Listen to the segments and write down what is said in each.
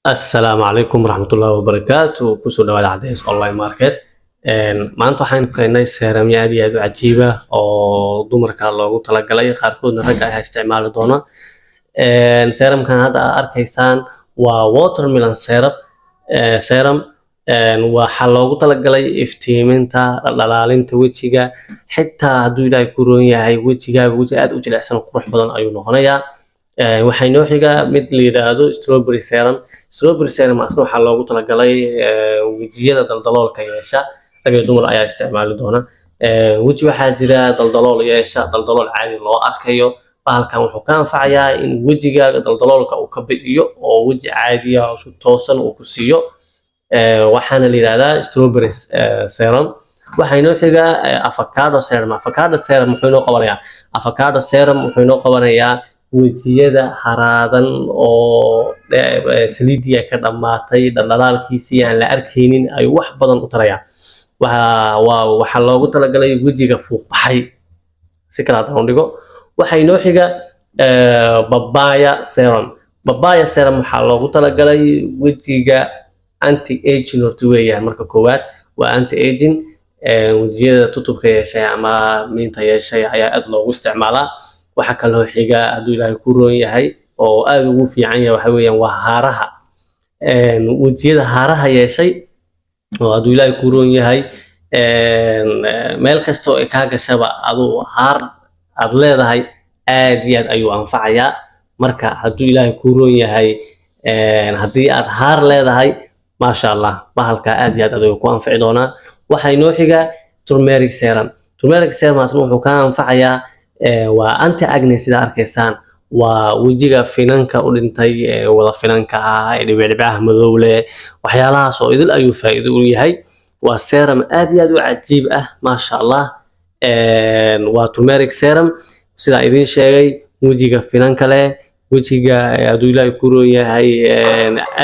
السلام عليكم ورحمة الله وبركاته كسو dhawaad cadays online market maanta waxaan keenay seeram aad iyo aad u cajiib ah oo dumarka loogu talagalay qaarkoodna ragga ay isticmaali doona seeramkan hadda aad arkaysaan waa watermelon serum waxa loogu talagalay iftiiminta dhalaalinta wajiga xitaa hadduu ilaahay ku roon yahay wajigaaga waji aad u jilicsan qurux badan ayuu noqonayaa waxay noo xigaa mid la yiraahdo strawberry serum asna waxaa loogu talagalay wejiyada daldaloolka yeesha rag iyo dumar ayaa isticmaali doona weji waxaa jira daldalool yeesha daldalool caadi loo arkayo bahalkan wuxuu ka anfacayaa in wejigaaga daldaloolka uu ka bixiyo oo weji caadi ah oo toosan uu ku siiyo waxaana la yiraahdaa strawberry serum waxay noo xigaa avocado serum wuxuu noo qabanayaa wejiyada haraadan oo saliidii ka dhamaatay dhalaalkiisii aan la arkaynin ay wax badan u tarayaan waxa loogu talagalay wejiga fuuq baxay si kala aan dhigo waxay noo xiga papaya serum waxaa loogu talagalay wejiga anti aging horta weeyaan marka koowaad waa anti aging wejiyada tutubka yeeshay ama miinta yeeshay ayaa aad loogu isticmaalaa waxa kale oo xiga hadduu ilaahay ku roon yahay oo aad ugu fiican yahay waxa weeyaan waa haaraha wejiyada haaraha yeeshay oo hadduu ilaahay ku roon yahay meel kasta oo ka gashaba aduu haar aad leedahay aad iyo aad ayuu anfacayaa marka hadduu ilaahay ku roon yahay haddii aad haar leedahay maasha Allah bahalka aad iyo aad ayuu ku anfici doonaa waxay noo xiga turmeric serum asna wuxuu ka anfacayaa waa anti acne sida arkaysaan waa wejiga finanka u dhintay wada finanka ah dhibcaha madow leh waxyaalahaas oo idil ayuu faa'iido u yahay waa serum aad iyo aad u cajiib ah maasha Allah waa turmeric serum sida idin sheegay wejiga finanka leh wejiga hadduu ilaahay ku roon yahay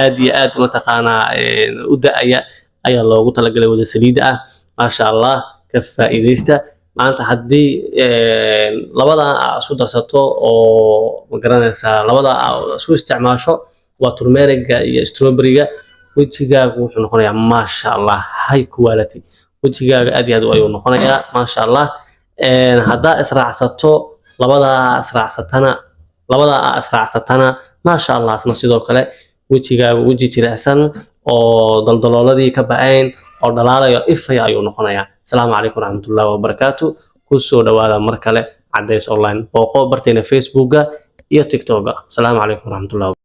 aad iyo aad mataqaanaa u da'aya ayaa loogu talagalay wada saliid ah maasha Allah ka faa'iideysta maanta haddii labada isku darsato oo magaranaysaa labada isku isticmaasho waa turmeric iyo strawberry-ga wejigaagu wuxuu noqonayaa maasha Allah high quality wejigaaga aad iyo aad ayuu noqonayaa maasha Allah haddaa israacsato labada israacsatana maasha Allah asna sidoo kale wejigaagu weji jilicsan oo daldalooladii ka ba'ayn oo dhalaalayo ifaya ayuu noqonayaa السلام عليكم ورحمة الله وبركاته كسو دوادا مركلة عديس أونلاين بوقو برتين فيسبوكا يا تيك توكا السلام عليكم ورحمة الله